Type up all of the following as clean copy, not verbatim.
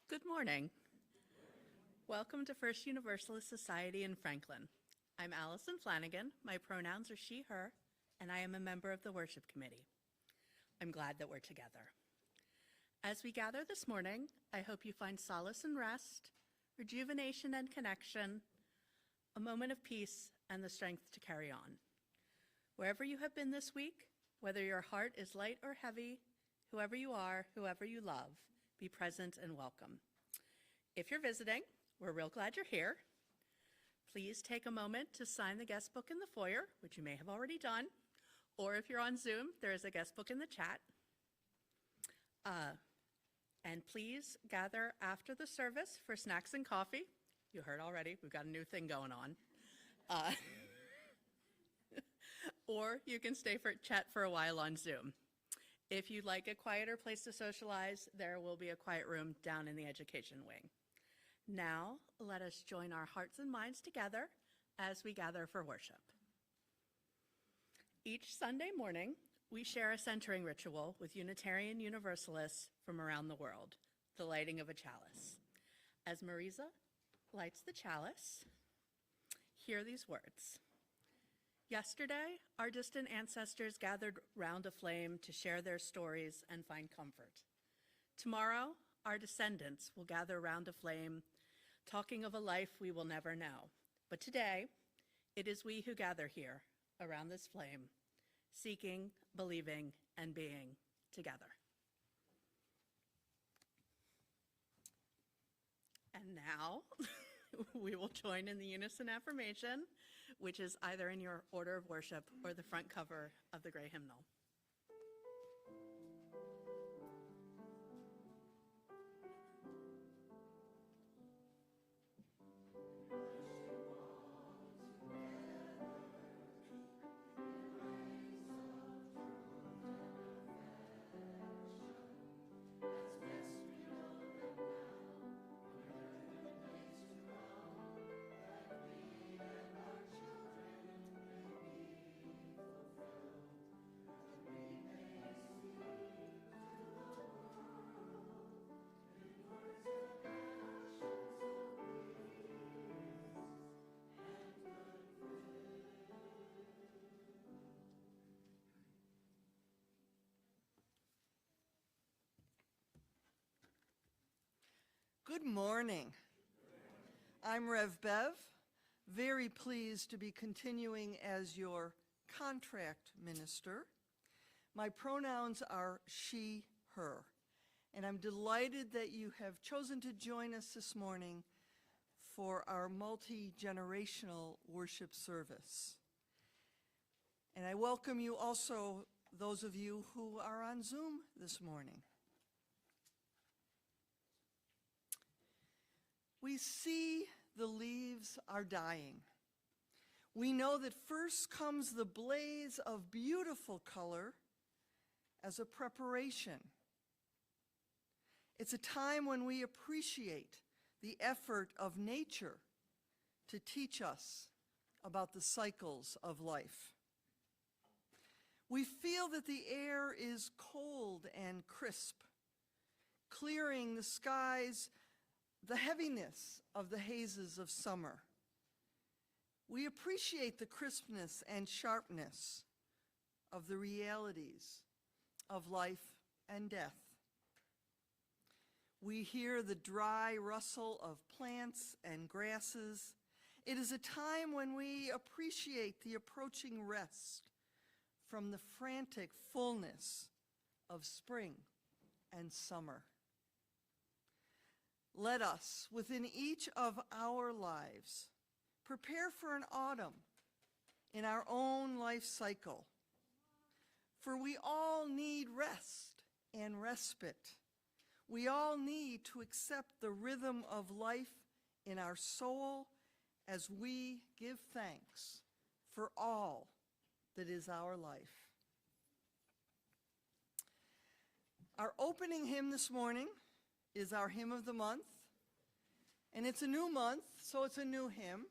Good morning. Welcome to First Universalist Society in Franklin. I'm Allison Flanagan. My pronouns are she, her, and I am a member of the worship committee. I'm glad that we're together. As we gather this morning, I hope you find solace and rest, rejuvenation and connection, a moment of peace, and the strength to carry on. Wherever you have been this week, whether your heart is light or heavy, whoever you are, whoever you love, be present and welcome. If you're visiting, we're real glad you're here. Please take a moment to sign the guest book in the foyer, which you may have already done, or if you're on Zoom, there is a guest book in the chat. And please gather after the service for snacks and coffee. You heard already, we've got a new thing going on. Or you can stay for chat for a while on Zoom. If you'd like a quieter place to socialize, there will be a quiet room down in the education wing. Now, let us join our hearts and minds together as we gather for worship. Each Sunday morning, we share a centering ritual with Unitarian Universalists from around the world, the lighting of a chalice. As Marisa lights the chalice, hear these words. Yesterday, our distant ancestors gathered round a flame to share their stories and find comfort. Tomorrow, our descendants will gather round a flame, talking of a life we will never know. But today, it is we who gather here around this flame, seeking, believing, and being together. And now, we will join in the unison affirmation, which is either in your order of worship or the front cover of the gray hymnal. Good morning. I'm Rev Bev, very pleased to be continuing as your contract minister. My pronouns are she, her, and I'm delighted that you have chosen to join us this morning for our multi-generational worship service. And I welcome you also, those of you who are on Zoom this morning. We see the leaves are dying. We know that first comes the blaze of beautiful color as a preparation. It's a time when we appreciate the effort of nature to teach us about the cycles of life. We feel that the air is cold and crisp, clearing the skies, the heaviness of the hazes of summer. We appreciate the crispness and sharpness of the realities of life and death. We hear the dry rustle of plants and grasses. It is a time when we appreciate the approaching rest from the frantic fullness of spring and summer. Let us, within each of our lives, prepare for an autumn in our own life cycle. For we all need rest and respite. We all need to accept the rhythm of life in our soul as we give thanks for all that is our life. Our opening hymn this morning is our hymn of the month, and it's a new month, so it's a new hymn.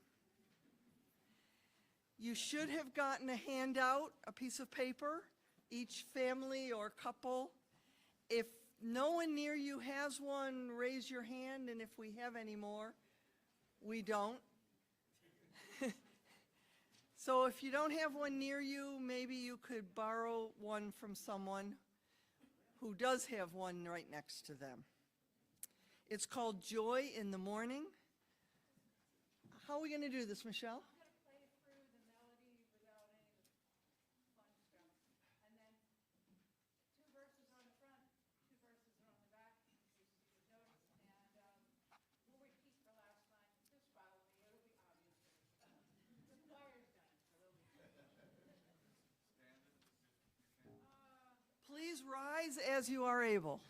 You should have gotten a handout, a piece of paper, each family or couple. If no one near you has one, raise your hand, and if we have any more, we don't. So if you don't have one near you, maybe you could borrow one from someone who does have one right next to them. It's called Joy in the Morning. How are we going to do this, Michelle? I'm going to play through the melody without any of the fun stuff. And then 2 verses are on the front, 2 verses are on the back, in case you didn't notice. And we'll repeat the last line. Just follow me. It'll be obvious. The choir's done, so they'll be Please rise as you are able.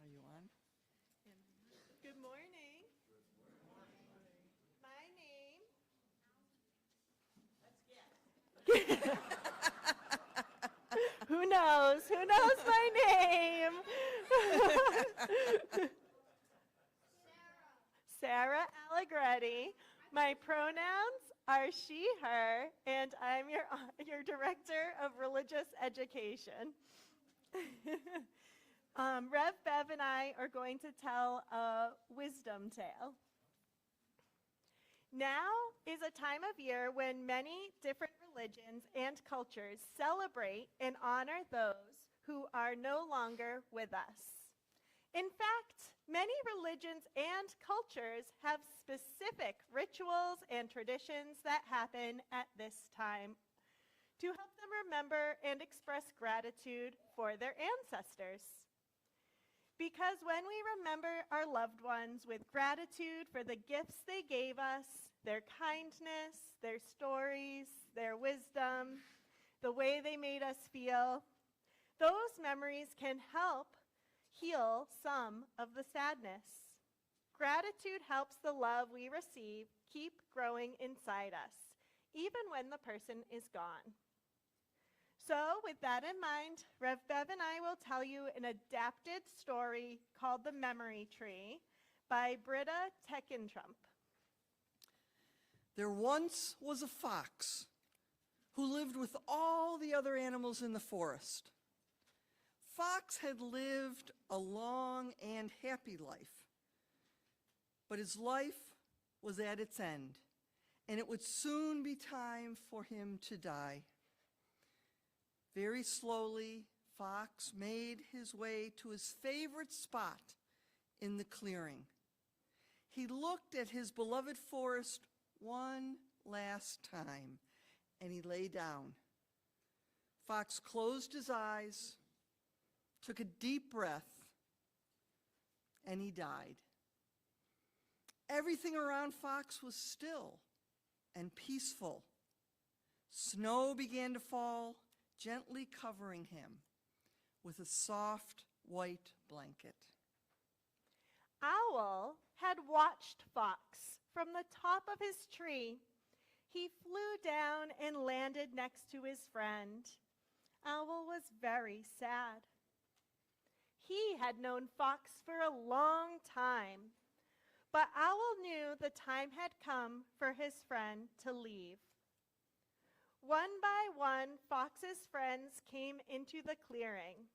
Are you on? Good morning. My name. Let's guess. Who knows? Who knows my name? Sarah Allegretti. My pronouns are she, her, and I'm your director of religious education. Rev Bev and I are going to tell a wisdom tale. Now is a time of year when many different religions and cultures celebrate and honor those who are no longer with us. In fact, many religions and cultures have specific rituals and traditions that happen at this time to help them remember and express gratitude for their ancestors. Because when we remember our loved ones with gratitude for the gifts they gave us, their kindness, their stories, their wisdom, the way they made us feel, those memories can help heal some of the sadness. Gratitude helps the love we receive keep growing inside us, even when the person is gone. So, with that in mind, Rev Bev and I will tell you an adapted story called The Memory Tree by Britta Teckentrup. There once was a fox who lived with all the other animals in the forest. Fox had lived a long and happy life, but his life was at its end, and it would soon be time for him to die. Very slowly, Fox made his way to his favorite spot in the clearing. He looked at his beloved forest one last time, and he lay down. Fox closed his eyes, took a deep breath, and he died. Everything around Fox was still and peaceful. Snow began to fall, gently covering him with a soft white blanket. Owl had watched Fox from the top of his tree. He flew down and landed next to his friend. Owl was very sad. He had known Fox for a long time, but Owl knew the time had come for his friend to leave. One by one, Fox's friends came into the clearing.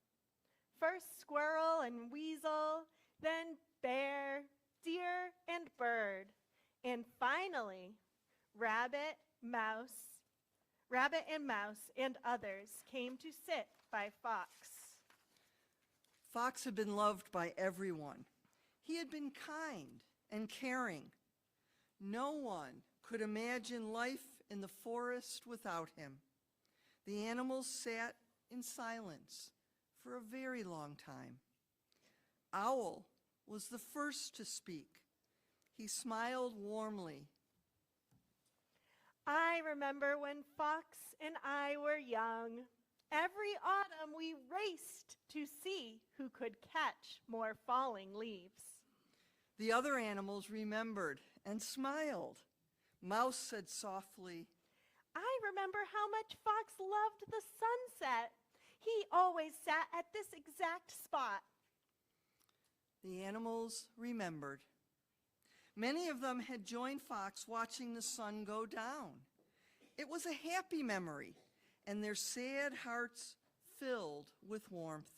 First Squirrel and Weasel, then Bear, Deer, and Bird, and finally Rabbit and Mouse and others came to sit by Fox. Fox had been loved by everyone. He had been kind and caring. No one could imagine life in the forest without him. The animals sat in silence for a very long time. Owl was the first to speak. He smiled warmly. I remember when Fox and I were young. Every autumn we raced to see who could catch more falling leaves. The other animals remembered and smiled. Mouse said softly, I remember how much Fox loved the sunset. He always sat at this exact spot. The animals remembered. Many of them had joined Fox watching the sun go down. It was a happy memory, and their sad hearts filled with warmth.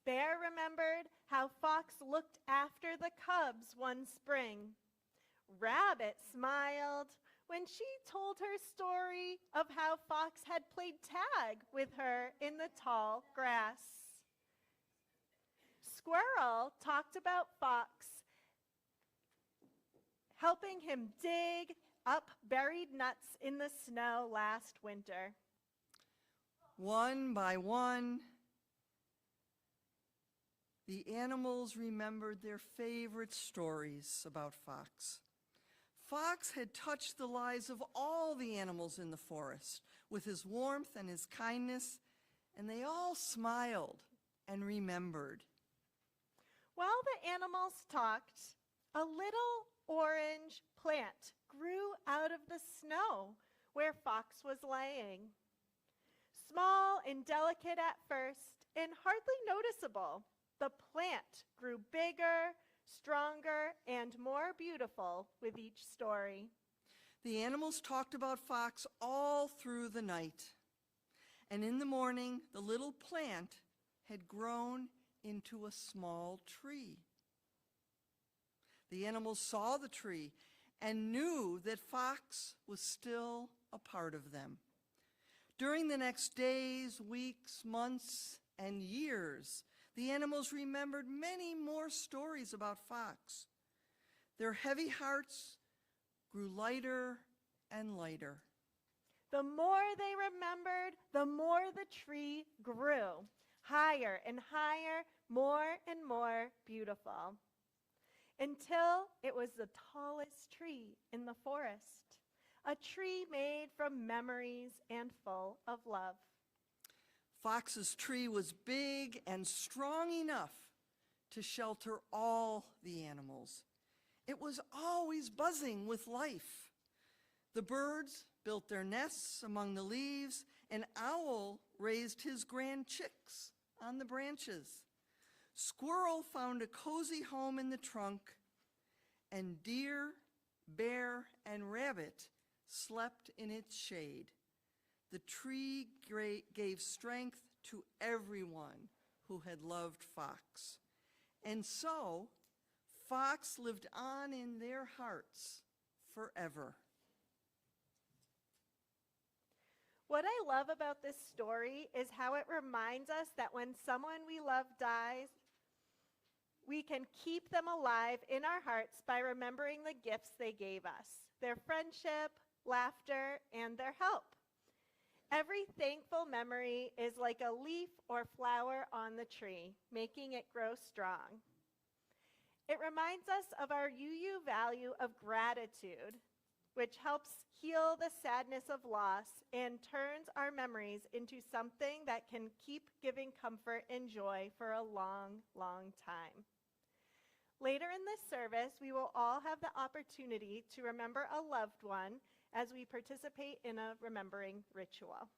Bear remembered how Fox looked after the cubs one spring. Rabbit smiled when she told her story of how Fox had played tag with her in the tall grass. Squirrel talked about Fox helping him dig up buried nuts in the snow last winter. One by one, the animals remembered their favorite stories about Fox. Fox had touched the lives of all the animals in the forest with his warmth and his kindness, and they all smiled and remembered. While the animals talked, a little orange plant grew out of the snow where Fox was laying. Small and delicate at first and hardly noticeable, the plant grew bigger, stronger, and more beautiful with each story. The animals talked about Fox all through the night. And in the morning, the little plant had grown into a small tree. The animals saw the tree and knew that Fox was still a part of them. During the next days, weeks, months, and years, the animals remembered many more stories about Fox. Their heavy hearts grew lighter and lighter. The more they remembered, the more the tree grew, higher and higher, more and more beautiful, until it was the tallest tree in the forest, a tree made from memories and full of love. Fox's tree was big and strong enough to shelter all the animals. It was always buzzing with life. The birds built their nests among the leaves, and Owl raised his grand chicks on the branches. Squirrel found a cozy home in the trunk, and deer, bear, and rabbit slept in its shade. The tree gave strength to everyone who had loved Fox. And so, Fox lived on in their hearts forever. What I love about this story is how it reminds us that when someone we love dies, we can keep them alive in our hearts by remembering the gifts they gave us, their friendship, laughter, and their help. Every thankful memory is like a leaf or flower on the tree, making it grow strong. It reminds us of our UU value of gratitude, which helps heal the sadness of loss and turns our memories into something that can keep giving comfort and joy for a long, long time. Later in this service, we will all have the opportunity to remember a loved one as we participate in a remembering ritual.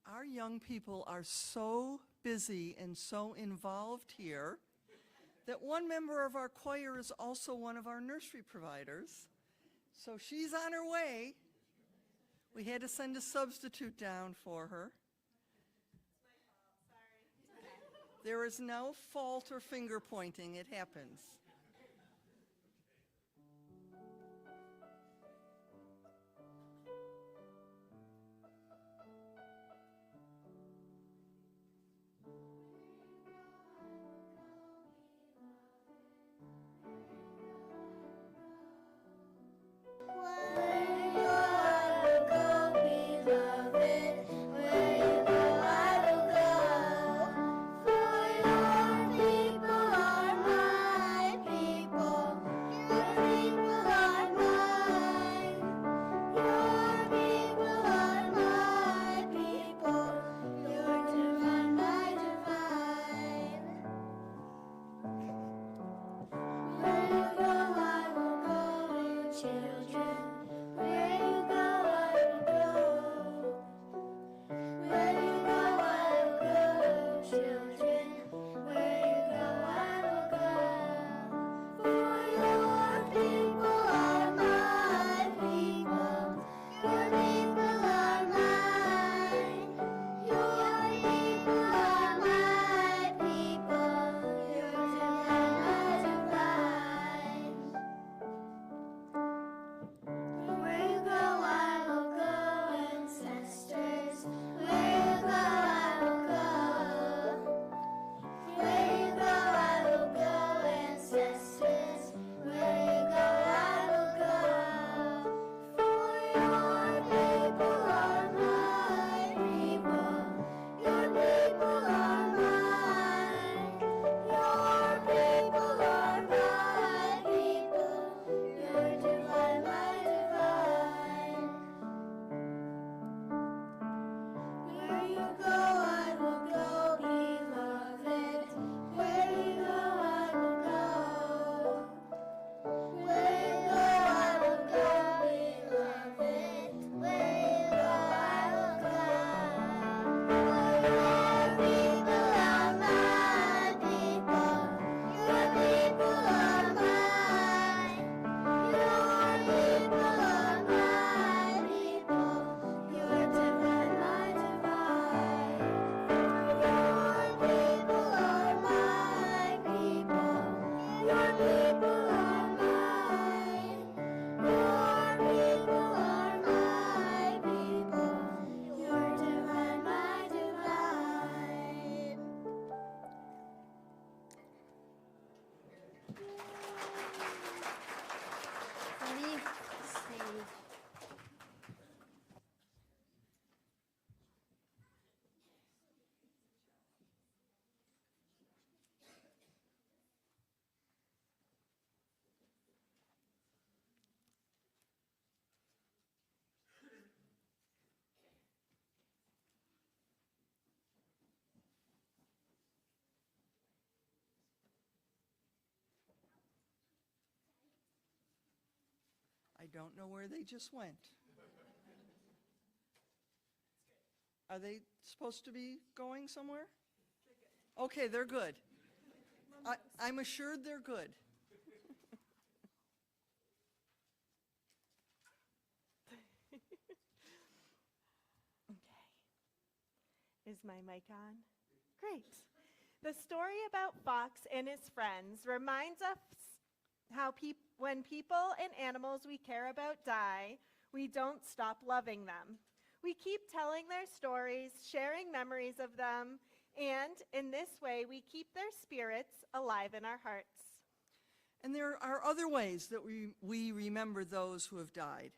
Our young people are so busy and so involved here that one member of our choir is also one of our nursery providers. So she's on her way. We had to send a substitute down for her. There is no fault or finger pointing. It happens. I don't know where they just went. Are they supposed to be going somewhere? Okay, they're good. I'm assured they're good. Is my mic on? Great. The story about Fox and his friends reminds us how when people and animals we care about die, we don't stop loving them. We keep telling their stories, sharing memories of them, and in this way, we keep their spirits alive in our hearts. And there are other ways that we remember those who have died.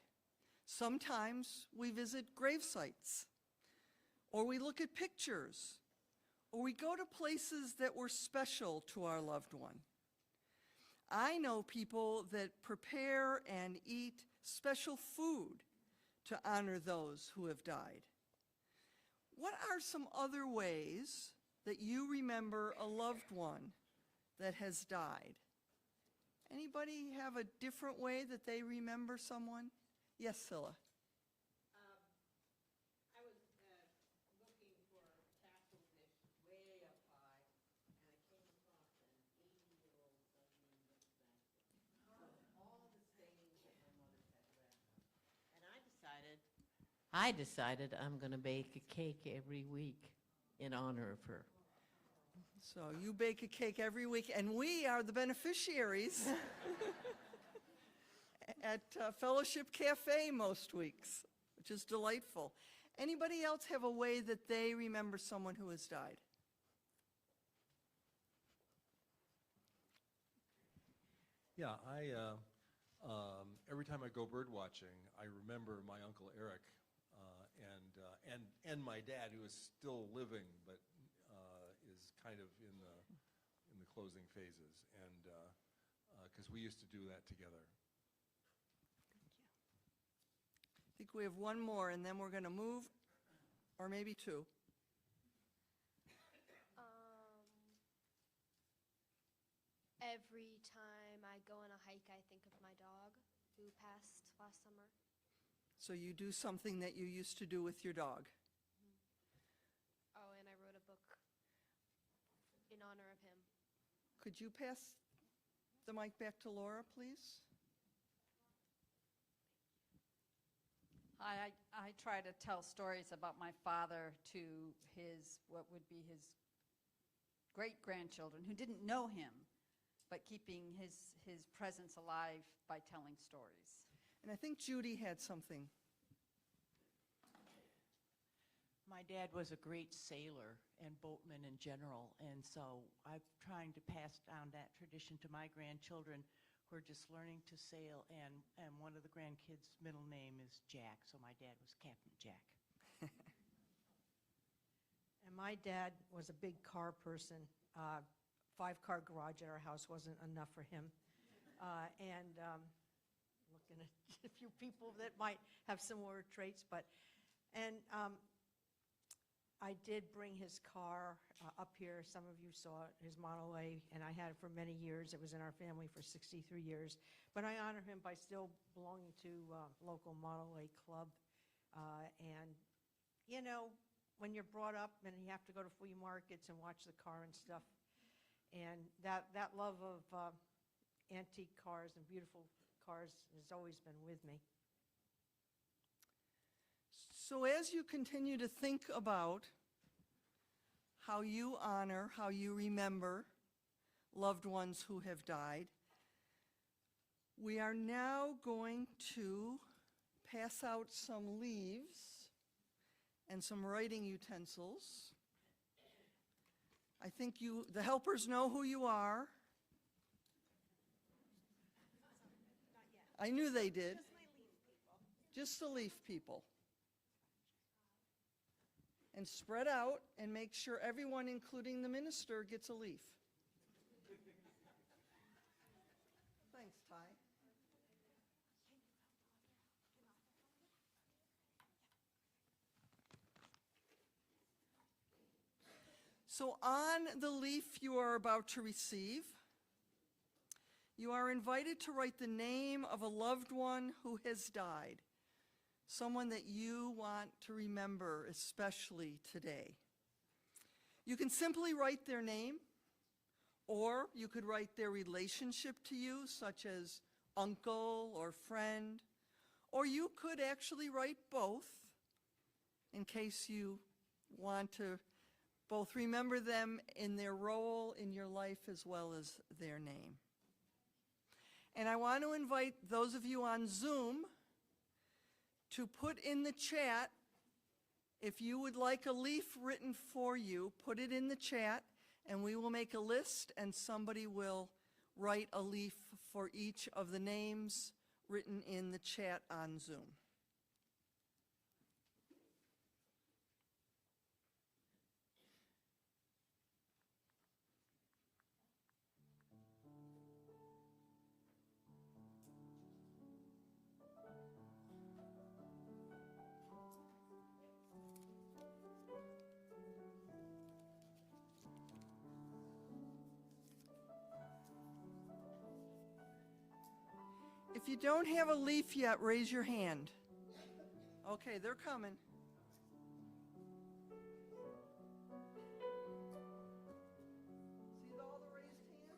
Sometimes we visit grave sites, or we look at pictures, or we go to places that were special to our loved one. I know people that prepare and eat special food to honor those who have died. What are some other ways that you remember a loved one that has died? Anybody have a different way that they remember someone? Yes, Scylla. I was looking for castle dish way up high, and I came across an 80-year-old Southern English basket of all the sayings that my mother had read. And I decided I'm going to bake a cake every week in honor of her. So you bake a cake every week, and we are the beneficiaries at Fellowship Cafe most weeks, which is delightful. Anybody else have a way that they remember someone who has died? Yeah, every time I go bird watching, I remember my Uncle Eric and my dad, who is still living but is kind of in the closing phases, and because we used to do that together. I think we have one more, and then we're going to move, or maybe two. Every time I go on a hike, I think of my dog who passed last summer. So you do something that you used to do with your dog. Oh, and I wrote a book in honor of him. Could you pass the mic back to Laura, please? I try to tell stories about my father to what would be his great-grandchildren who didn't know him, but keeping his presence alive by telling stories. And I think Judy had something. My dad was a great sailor and boatman in general, and so I'm trying to pass down that tradition to my grandchildren who are just learning to sail, and one of the grandkids' middle name is Jack, so my dad was Captain Jack. And my dad was a big car person. 5-car garage at our house wasn't enough for him. Looking at a few people that might have similar traits, I did bring his car up here. Some of you saw it, his Model A, and I had it for many years. It was in our family for 63 years. But I honor him by still belonging to local Model A club. You know, when you're brought up and you have to go to flea markets and watch the car and stuff, and that love of antique cars and beautiful cars has always been with me. So as you continue to think about how you honor, how you remember loved ones who have died, we are now going to pass out some leaves and some writing utensils. I think the helpers know who you are. I knew they did. Just the leaf people. And spread out and make sure everyone, including the minister, gets a leaf. Thanks, Ty. So on the leaf you are about to receive, you are invited to write the name of a loved one who has died, someone that you want to remember especially today. You can simply write their name, or you could write their relationship to you, such as uncle or friend, or you could actually write both in case you want to both remember them in their role in your life as well as their name. And I want to invite those of you on Zoom to put in the chat, if you would like a leaf written for you, put it in the chat, and we will make a list, and somebody will write a leaf for each of the names written in the chat on Zoom. If you don't have a leaf yet, raise your hand. Okay, they're coming. See all the raised hands?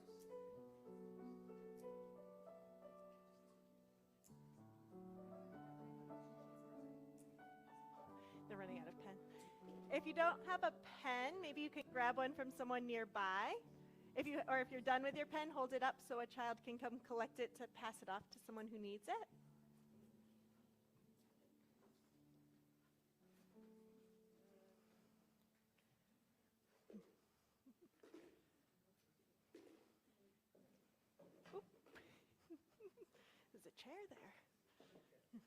They're running out of pen. If you don't have a pen, maybe you can grab one from someone nearby. If you're done with your pen, hold it up so a child can come collect it to pass it off to someone who needs it. Oop. There's a chair there. Oh, that's okay.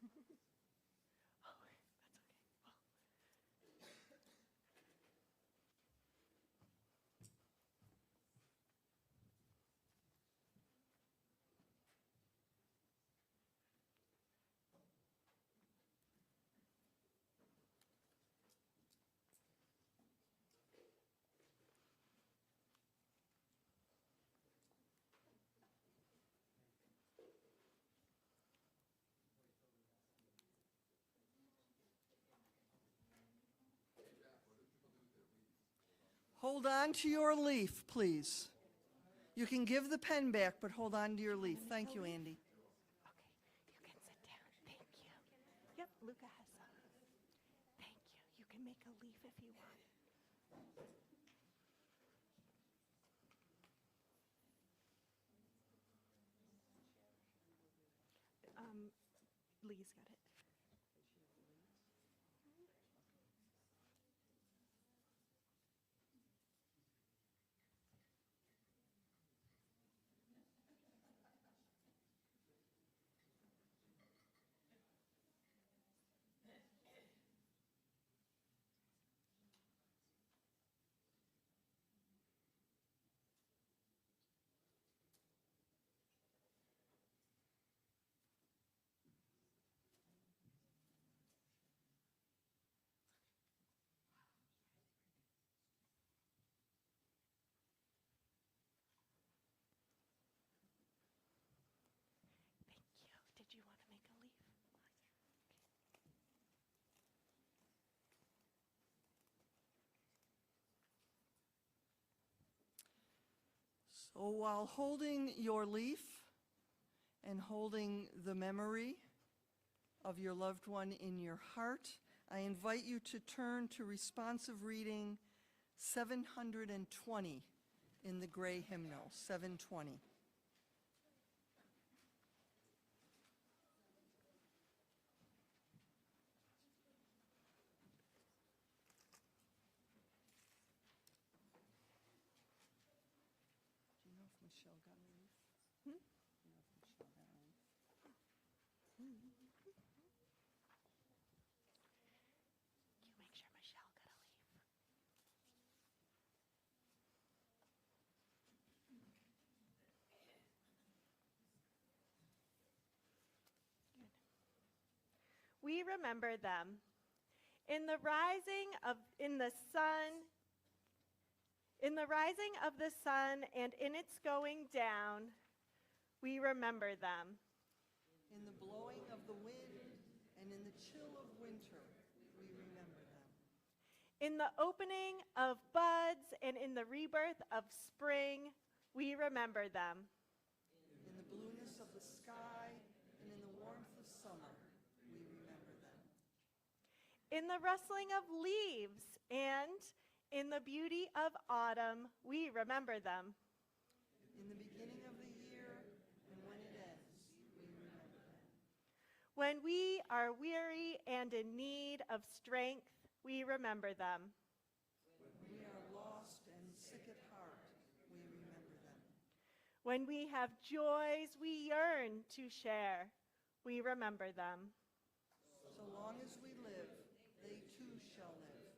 Hold on to your leaf, please. You can give the pen back, but hold on to your leaf. Thank you, Andy. Okay, you can sit down. Thank you. Yep, Luca has some. Thank you. You can make a leaf if you want. Lee's got it. Thank you. Did you want to make a leaf? So while holding your leaf and holding the memory of your loved one in your heart, I invite you to turn to responsive reading 720 in the gray hymnal, 720. Do you know if Michelle got a leaf? Do you know if Michelle got a leaf? You make sure Michelle got a leaf. Good. We remember them. In the rising of the sun and in its going down, we remember them. In the blowing of the wind and in the chill of winter, we remember them. In the opening of buds and in the rebirth of spring, we remember them. In the blueness of the sky and in the warmth of summer, we remember them. In the rustling of leaves and in the beauty of autumn, we remember them. In the beginning of the year and when it ends, we remember them. When we are weary and in need of strength, we remember them. When we are lost and sick at heart, we remember them. When we have joys we yearn to share, we remember them. So long as we live, they too shall live,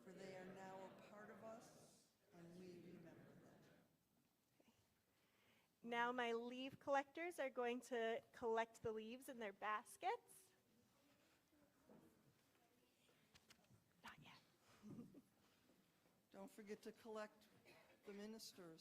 for they are now a part of us, and we remember them. Now my leaf collectors are going to collect the leaves in their baskets. Not yet. Don't forget to collect the ministers.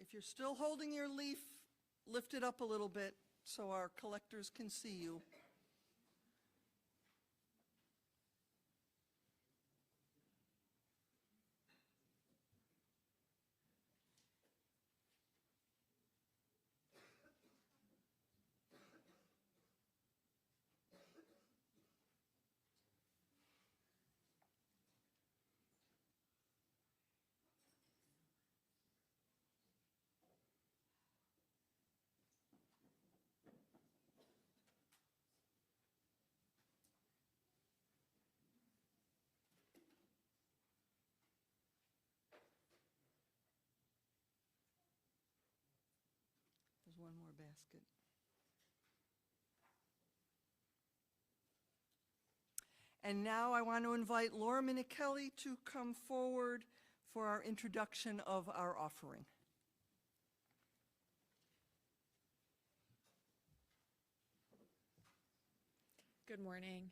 If you're still holding your leaf, lift it up a little bit so our collectors can see you. There's one more basket. And now I want to invite Laura Minichelli to come forward for our introduction of our offering. Good morning.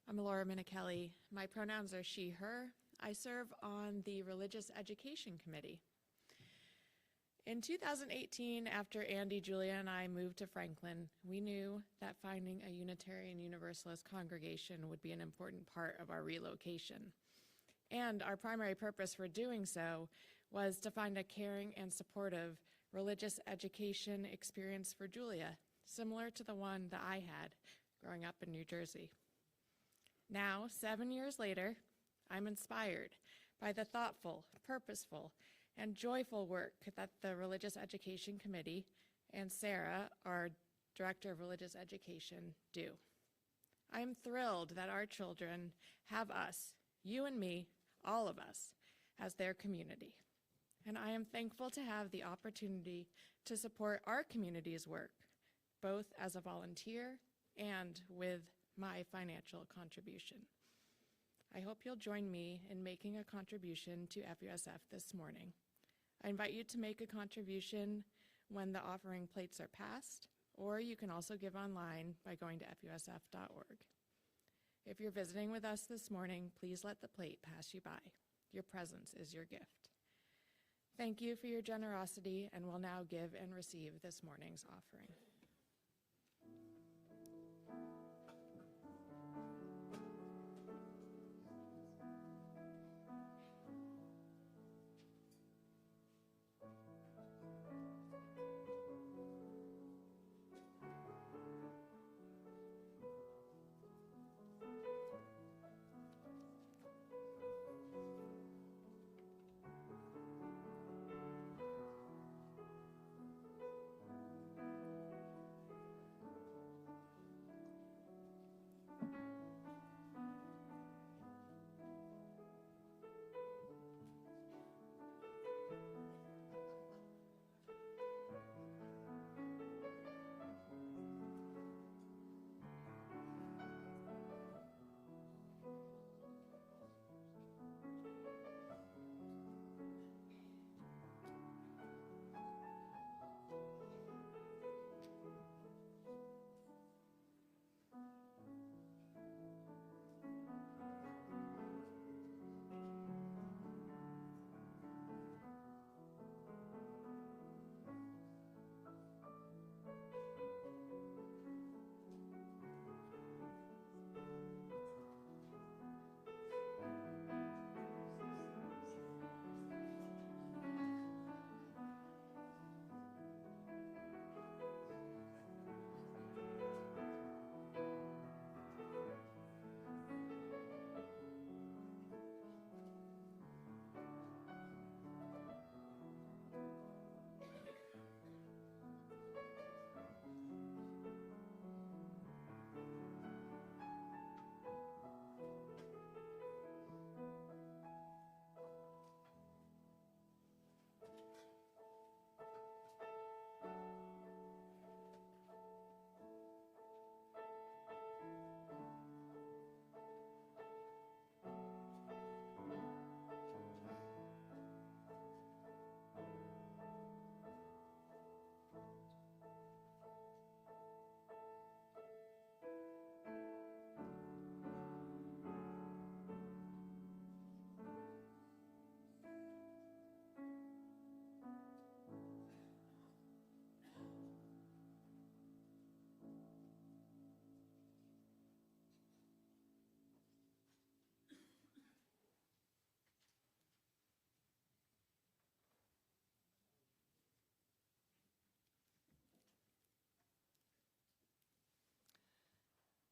I'm Laura Minichelli. My pronouns are she, her. I serve on the Religious Education Committee. In 2018, after Andy, Julia, and I moved to Franklin, we knew that finding a Unitarian Universalist congregation would be an important part of our relocation. And our primary purpose for doing so was to find a caring and supportive religious education experience for Julia, similar to the one that I had growing up in New Jersey. Now, 7 years later, I'm inspired by the thoughtful, purposeful, and joyful work that the Religious Education Committee and Sarah, our Director of Religious Education, do. I am thrilled that our children have us, you and me, all of us, as their community. And I am thankful to have the opportunity to support our community's work, both as a volunteer and with my financial contribution. I hope you'll join me in making a contribution to FUSF this morning. I invite you to make a contribution when the offering plates are passed, or you can also give online by going to FUSF.org. If you're visiting with us this morning, please let the plate pass you by. Your presence is your gift. Thank you for your generosity, and we'll now give and receive this morning's offering.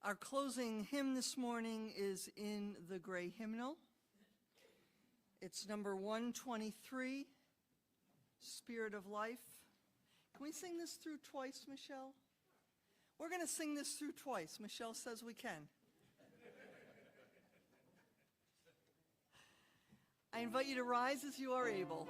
Our closing hymn this morning is in the gray hymnal. It's number 123, Spirit of Life. Can we sing this through twice, Michelle? We're going to sing this through twice. Michelle says we can. I invite you to rise as you are able.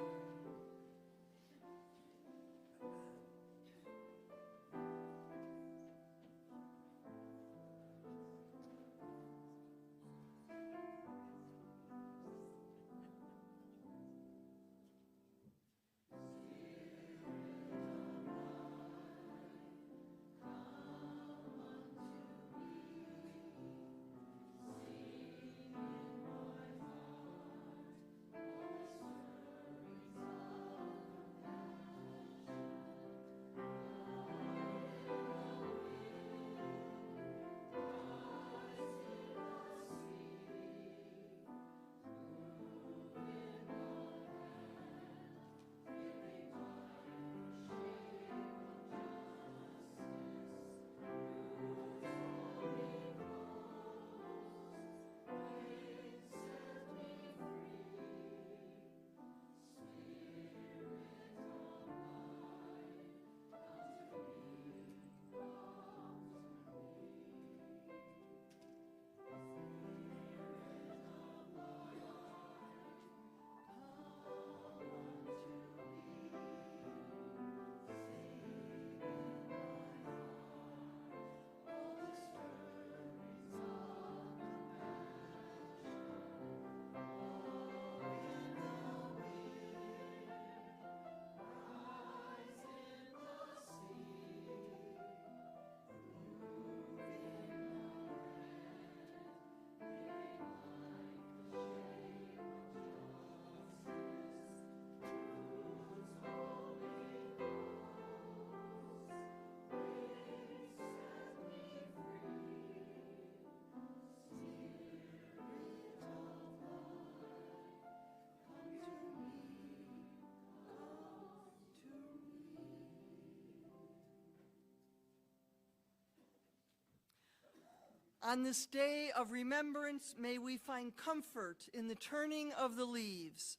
On this day of remembrance, may we find comfort in the turning of the leaves,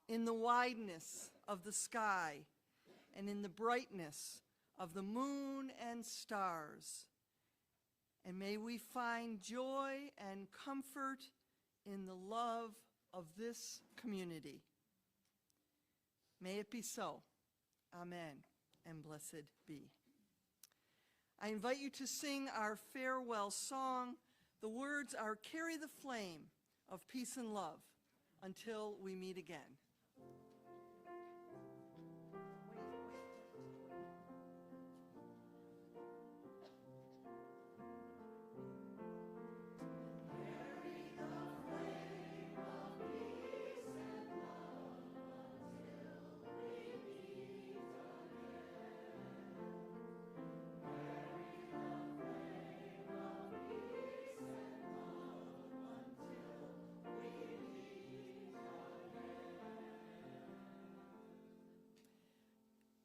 in the wideness of the sky, and in the brightness of the moon and stars. And may we find joy and comfort in the love of this community. May it be so. Amen, and blessed be. I invite you to sing our farewell song. The words are, "Carry the flame of peace and love until we meet again."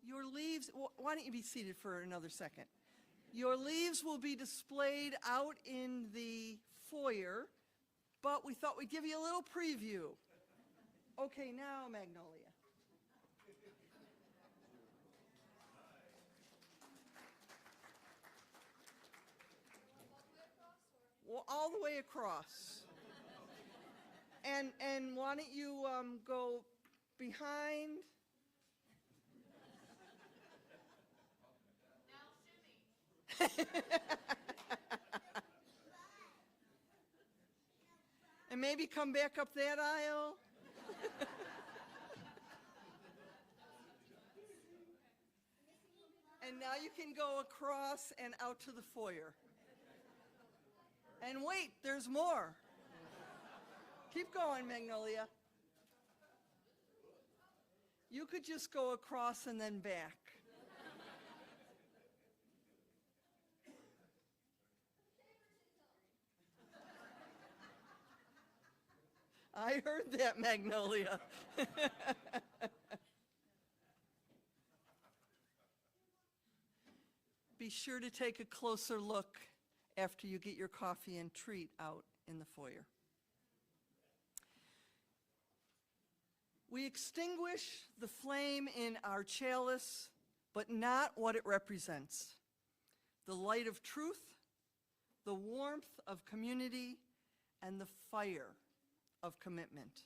Your leaves, why don't you be seated for another second? Your leaves will be displayed out in the foyer, but we thought we'd give you a little preview. Okay, now Magnolia. Well, all the way across. And why don't you go behind? And maybe come back up that aisle. And now you can go across and out to the foyer. And wait, there's more. Keep going, Magnolia. You could just go across and then back. I heard that, Magnolia. Be sure to take a closer look after you get your coffee and treat out in the foyer. We extinguish the flame in our chalice, but not what it represents. The light of truth, the warmth of community, and the fire of commitment.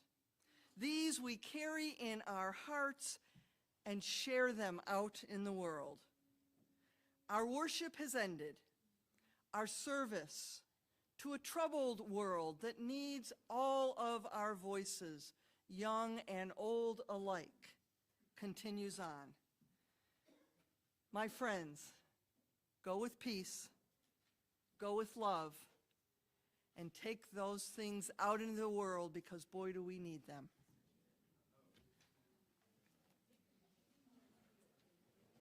These we carry in our hearts and share them out in the world. Our worship has ended. Our service to a troubled world that needs all of our voices, young and old alike, continues on. My friends, go with peace, go with love, and take those things out into the world, because boy, do we need them.